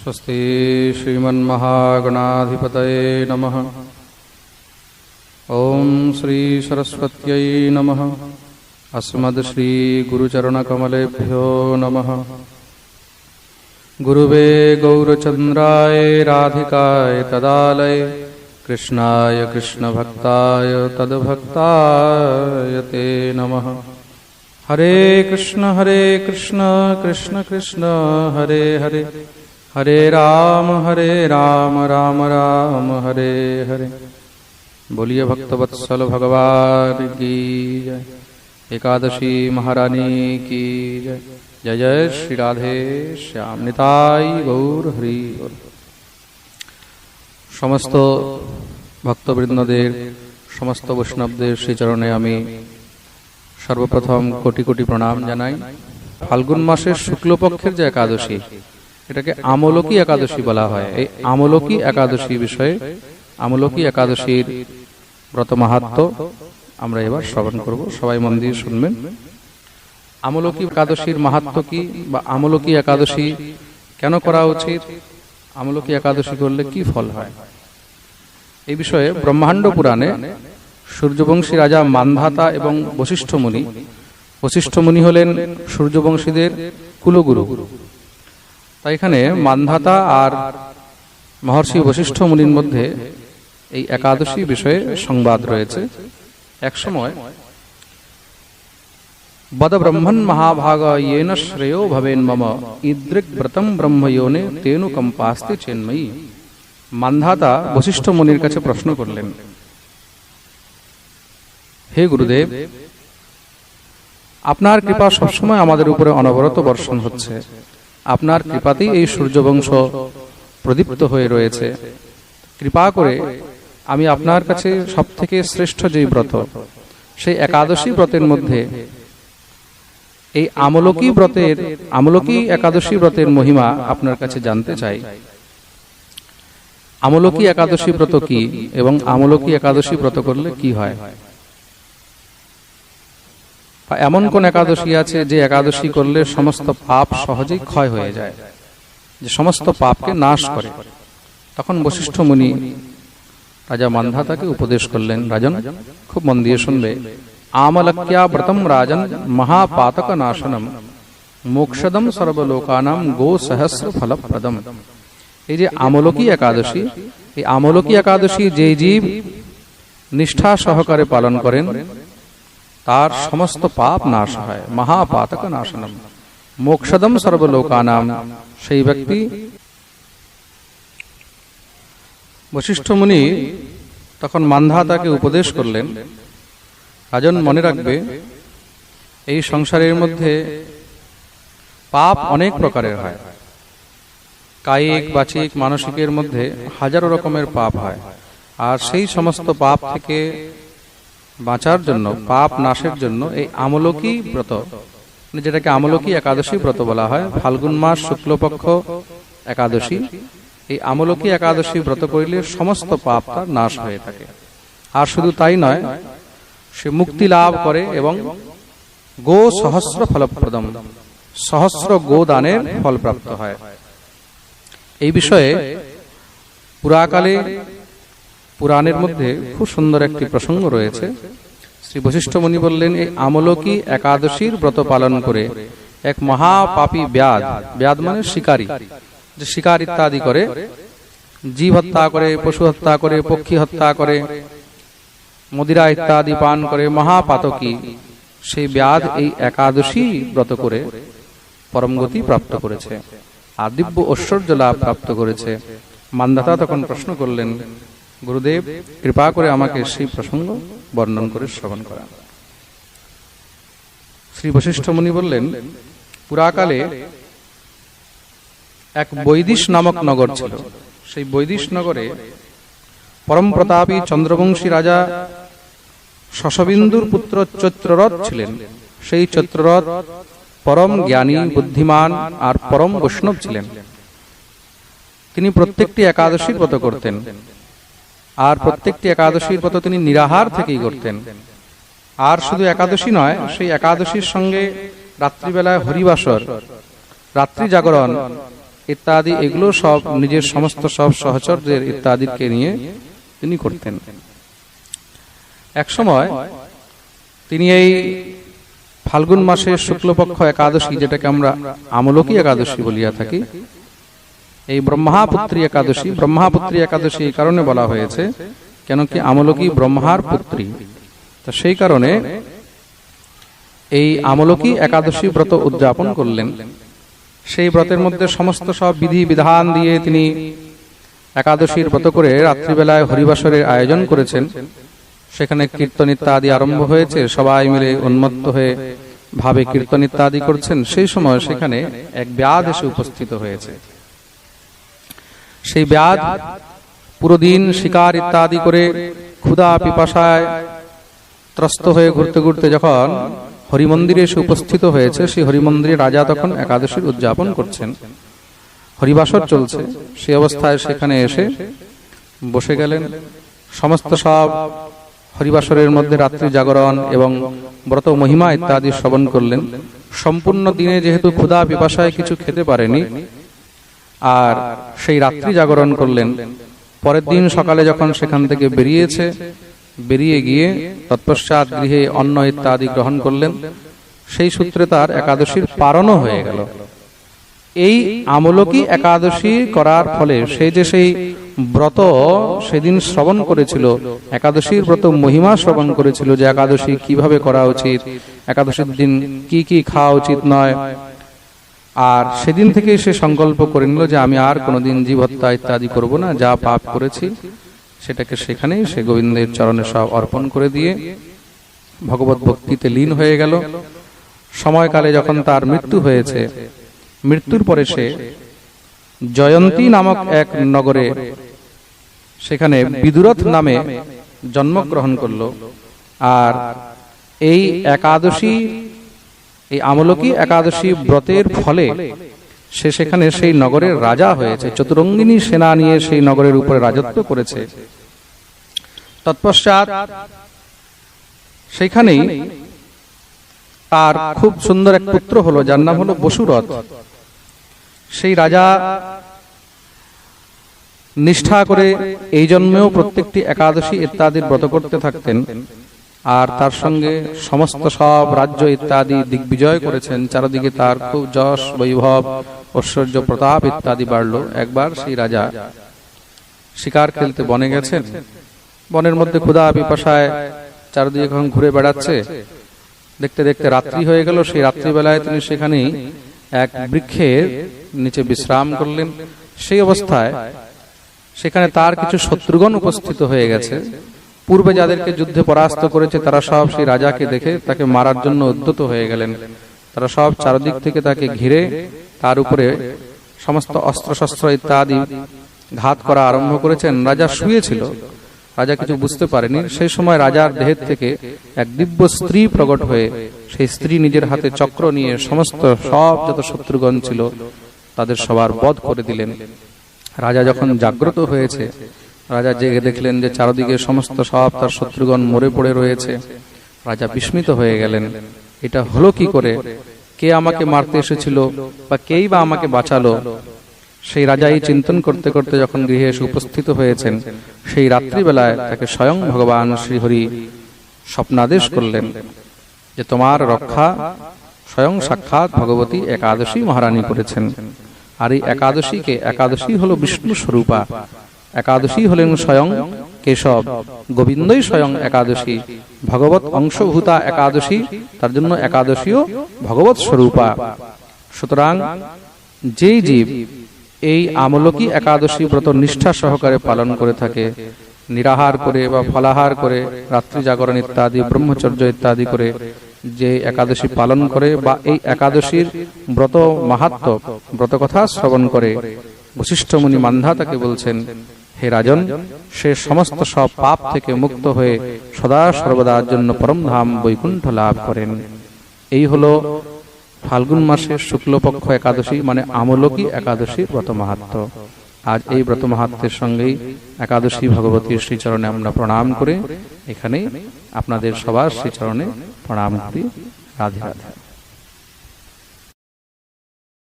स्वस्ति श्रीमन्महागणाधिपतये नमः। ओं श्री सरस्वत्यै नमः। अस्मद् श्री गुरुचरणकमलेभ्यो नमः। गुरुवे गौरचन्द्राय राधिकाय तदालये कृष्णाय कृष्णभक्ताय तद्भक्ताय ते नमः। हरे कृष्ण कृष्ण कृष्ण हरे हरे, हरे राम राम राम हरे हरे। बोलिए भक्तवत्सल भगवान की जय। एकादशी महारानी की जय। जय जय श्री राधे श्याम निताई गौर हरि। समस्त भक्तबृंदদের समस्त বৈষ্ণবদের শ্রীচরণে আমি সর্বপ্রথম কোটি কোটি প্রণাম জানাই। ফাল্গুন মাসের শুক্লপক্ষের যে একাদশী, এটাকে আমলকি একাদশী বলা হয়। এই আমলকি একাদশী বিষয়ে, আমলকি একাদশীর ব্রত মাহাত্ম্য আমরা এবার শ্রবণ করব। সবাই মন দিয়ে শুনবেন। আমলকি একাদশীর মাহাত্ম্য কি, বা আমলকি একাদশী কেন করা উচিত, আমলকি একাদশী করলে কি ফল হয়, এই বিষয়ে ব্রহ্মাণ্ড পুরাণে সূর্যবংশী রাজা মান্ধাতা এবং বশিষ্ঠ মুনি, বশিষ্ঠ মুনি হলেন সূর্যবংশীদের কুলগুরু। তাই এখানে মান্ধাতা আর মহর্ষি বশিষ্ঠ মুনির মধ্যে এই একাদশী বিষয়ে সংবাদ রয়েছে। এক সময় বদ ব্রহ্মণ মহাভাগ येन শ্রেयो ভবেন মম ইদৃক ব্রতম ব্রহ্ময়োনে তেনু কম্পাস্তি চেন্ময়ী। মান্ধাতা বশিষ্ঠ মুনির কাছে প্রশ্ন করলেন, হে গুরুদেব, আপনার কৃপা সবসময় আমাদের উপরে অনবরত বর্ষণ হচ্ছে। আপনার কৃপাতেই এই সূর্যবংশ প্রদীপ্ত হয়ে রয়েছে। কৃপা করে আমি আপনার কাছে সব থেকে শ্রেষ্ঠ যেই ব্রত, সেই একাদশী ব্রতের মধ্যে এই আমলকি একাদশী ব্রতের মহিমা আপনার কাছে জানতে চাই। আমলকি একাদশী ব্রত কি, এবং আমলকি একাদশী ব্রত করলে কি হয়? এমন কোন একাদশী আছে যে একাদশী করলে সমস্ত পাপ সহজেই ক্ষয় হয়ে যায়, যে সমস্ত পাপকে নাশ করে? তখন বশিষ্ঠ মুনি রাজা মান্ধাতাকে উপদেশ করলেন, রাজন খুব মন দিয়ে শুনবে। আমলক্যা ব্রতম রাজন মহাপাতক নাশনম মোক্ষদম সর্বলোকানাম গো সহস্র ফলপ্রদম। এই যে আমলকি একাদশী, এই আমলকি একাদশী যে জীব নিষ্ঠা সহকারে পালন করেন তার সমস্ত পাপ নাশ হয়। মহাপাতক নাশনম মোক্ষদম সর্বলোকানাম, সেই ব্যক্তি। বশিষ্ঠ মুনি তখন মান্ধাতাকে উপদেশ করলেন, রাজন মনে রাখবে, এই সংসারের মধ্যে পাপ অনেক প্রকারের হয়। কায়িক, বাচিক, মানসিকের মধ্যে হাজারো রকমের পাপ হয়। আর সেই সমস্ত পাপ থেকে বাঁচার জন্য, পাপ নাশের জন্য এই আমলকি ব্রত, যেটাকে আমলকি একাদশী ব্রত বলা হয়, ফাল্গুন মাস শুক্লপক্ষ একাদশী, এই আমলকি একাদশী ব্রত করিলে সমস্ত পাপ তার নাশ হয়ে থাকে। আর শুধু তাই নয়, সে মুক্তি লাভ করে এবং গো সহস্র ফলপ্রদম, সহস্র গো দানের ফল প্রাপ্ত হয়। এই বিষয়ে পুরাকালে পুরাণের মধ্যে খুব সুন্দর একটি প্রসঙ্গ রয়েছে। শ্রী বশিষ্ঠ মুনি বললেন, এই আমলকি একাদশীর ব্রত পালন করে এক মহাপাপী ব্যাদ মানে শিকারী, যে শিকার ইত্যাদি করে, জীব হত্যা করে, পশু হত্যা করে, পক্ষী হত্যা করে, মদিরা ইত্যাদি পান করে, মহাপাতকী সেই ব্যাদ এই একাদশী ব্রত করে পরমগতি প্রাপ্ত করেছে আর দিব্য ঐশ্বর্য লাভ প্রাপ্ত করেছে। মান্ধাতা তখন প্রশ্ন করলেন, গুরুদেব কৃপা করে আমাকে সেই প্রসঙ্গ বর্ণন করে শ্রবণ করা। শ্রী বশিষ্ঠ মুনি বললেন, পুরাকালে এক বৈদিশ নামক নগর ছিল। সেই বৈদিশ নগরে পরম প্রতাপী চন্দ্রবংশী রাজা শশবিন্দুর পুত্র চৈত্ররথ ছিলেন। সেই চৈত্ররথ পরম জ্ঞানী, বুদ্ধিমান আর পরম বৈষ্ণব ছিলেন। তিনি প্রত্যেকটি একাদশীর ব্রত করতেন, আর প্রত্যেকটি একাদশীর ব্রত তিনি নিরাহার থেকেই করতেন। আর শুধু একাদশী নয়, সেই একাদশীর সঙ্গে রাত্রিবেলায় হরিবাসর, রাত্রি জাগরণ ইত্যাদি এগুলো সব নিজের সমস্ত সব সহচরদের ইত্যাদিকে নিয়ে তিনি করতেন। এক সময় তিনি এই ফাল্গুন মাসের শুক্লপক্ষ একাদশী, যেটাকে আমরা আমলকি একাদশী বলিয়া থাকি, এই ব্রহ্মাপুত্রী একাদশী, ব্রহ্মাপুত্রী একাদশী এই কারণে বলা হয়েছে কেন কি আমলকি ব্রহ্মার পুত্রী, তো সেই কারণে এই আমলকি একাদশী ব্রত উদযাপন করলেন। সেই ব্রতের মধ্যে সমস্ত সব বিধি বিধান দিয়ে তিনি একাদশীর ব্রত করে রাত্রিবেলায় হরিবাসরের আয়োজন করেছেন। সেখানে কীর্তন ইত্যাদি আরম্ভ হয়েছে, সবাই মিলে উন্মত্ত হয়ে ভাবে কীর্তন ইত্যাদি করছেন। সেই সময় সেখানে এক ব্যাধ এসে উপস্থিত হয়েছে। সেই ব্যাধ পুরো দিন শিকার ইত্যাদি করে ক্ষুধা পিপাসায় ত্রস্ত হয়ে ঘুরতে ঘুরতে যখন হরিমন্দিরে এসে উপস্থিত হয়েছে, সেই হরিমন্দিরে রাজা তখন একাদশীর উদযাপন করছেন, হরিবাসর চলছে। সেই অবস্থায় সেখানে এসে বসে গেলেন। সমস্ত সব হরিবাসরের মধ্যে রাত্রি জাগরণ এবং ব্রত মহিমা ইত্যাদি শ্রবণ করলেন। সম্পূর্ণ দিনে যেহেতু ক্ষুধা পিপাসায় কিছু খেতে পারেনি, আর সেই রাত্রি জাগরণ করলেন। পরের দিন সকালে যখন সেখান থেকে বেরিয়ে গিয়ে তৎপশ্চাৎ গৃহে অন্ন ইত্যাদি গ্রহণ করলেন। সেই সূত্রে তার একাদশীর পারণও হয়ে গেল। এই আমলকি একাদশী করার ফলে সে যে সেই ব্রত সেদিন শ্রবণ করেছিল, একাদশীর ব্রত মহিমা শ্রবণ করেছিল, যে একাদশী কিভাবে করা উচিত, একাদশীর দিন কি কি খাওয়া উচিত নয়, আর সেদিন থেকে সে সংকল্প করে নিল যে আমি আর কোনোদিন জীব হত্যা ইত্যাদি করব না, যা পাপ করেছি সেটাকে সেখানেই সে গোবিন্দের চরণে সব অর্পণ করে দিয়ে ভগবত ভক্তিতে লীন হয়ে গেল। সময়কালে যখন তার মৃত্যু হয়েছে, মৃত্যুর পরে সে জয়ন্তী নামক এক নগরে সেখানে বিদুরথ নামে জন্মগ্রহণ করল। আর এই একাদশী, এই আমলকি একাদশী ব্রতের ফলে সে সেখানে সেই নগরের রাজা হয়েছে। চতুরঙ্গিনী সেনা নিয়ে সেই নগরের উপরে রাজত্ব করেছে। তৎপশ্চাৎ সেখানেই তার খুব সুন্দর এক পুত্র হলো, যার নাম হলো বসুরথ। সেই রাজা নিষ্ঠা করে এই জন্মেও প্রত্যেকটি একাদশী ইত্যাদির ব্রত করতে থাকতেন। আর তার সঙ্গে সমস্ত সব রাজ্য ইত্যাদি দিগ্বিজয় করেছেন। চারদিকে তার খুব যশ বৈভব ঐশ্বর্য প্রতাপ ইত্যাদি বাড়ল। একবার সেই রাজা শিকার খেলতে বনে গেছেন। বনের মধ্যে ক্ষুধা পিপাসায় চারদিকে যখন ঘুরে বেড়াচ্ছে, দেখতে দেখতে রাত্রি হয়ে গেল। সেই রাত্রিবেলায় তিনি সেখানেই এক বৃক্ষের নিচে বিশ্রাম করলেন। সেই অবস্থায় সেখানে তার কিছু শত্রুগণ উপস্থিত হয়ে গেছে। পূর্বে যাদেরকে যুদ্ধে পরাস্ত করেছে তারা সব সেই রাজাকে দেখে তাকে মারার জন্য উদ্যত হয়ে গেলেন। তারা সব চারদিক থেকে তাকে ঘিরে তার উপরে সমস্ত অস্ত্রশস্ত্র ইত্যাদি ঘাত করা আরম্ভ করেছেন। রাজা শুয়েছিল, রাজা কিছু বুঝতে পারেনি। সেই সময় রাজার দেহের থেকে এক দিব্য স্ত্রী প্রকট হয়ে সেই স্ত্রী নিজের হাতে চক্র নিয়ে সমস্ত সব যত শত্রুগণ ছিল তাদের সবার বধ করে দিলেন। রাজা যখন জাগ্রত হয়েছে, রাজা জেগে দেখলেন যে চারদিকে সমস্ত সব তার শত্রুগণ মরে পড়ে রয়েছে। রাজা বিস্মিত হয়ে গেলেন, এটা হলো কি করে? কে আমাকে মারতে এসেছিল বা কেই বা আমাকে বাঁচালো? সেই রাজা এই চিন্তন করতে করতে যখন গৃহে এসে উপস্থিত হয়েছেন, সেই রাত্রিবেলায় তাকে স্বয়ং ভগবান শ্রীহরি স্বপ্নাদেশ করলেন যে তোমার রক্ষা স্বয়ং সাক্ষাৎ ভগবতী একাদশী মহারানী করেছেন। আর এই একাদশীকে, একাদশী হলো বিষ্ণু স্বরূপা, একাদশী হলেন স্বয়ং কেশব, গোবিন্দই স্বয়ং একাদশী, ভগবত অংশভূতা একাদশী, তার জন্য একাদশীও ভগবত স্বরূপা। সুতরাং যেই জীব এই আমলকি একাদশী ব্রত নিষ্ঠা সহকারে পালন করে থাকে, নিরাহার করে বা ফলাহার করে, রাত্রি জাগরণ ইত্যাদি ব্রহ্মচর্য ইত্যাদি করে যে একাদশী পালন করে বা এই একাদশীর ব্রত মাহাত্ম্য ব্রত কথা শ্রবণ করে, বশিষ্ঠ মুনি মান্ধাতাকে বলছেন, হে রাজন, সে সমস্ত সব পাপ থেকে মুক্ত হয়ে সদা সর্বদার জন্য পরমধাম বৈকুণ্ঠ লাভ করেন। এই হলো ফাল্গুন মাসের শুক্লপক্ষ একাদশী, মানে আমলকি একাদশীর ব্রত মাহাত্ম্য। আজ এই ব্রত মাহাত্ম্যের সঙ্গেই একাদশী ভগবতীর শ্রীচরণে আমরা প্রণাম করে এখানে আপনাদের সবার শ্রীচরণে প্রণাম করি। রাধে রাধে।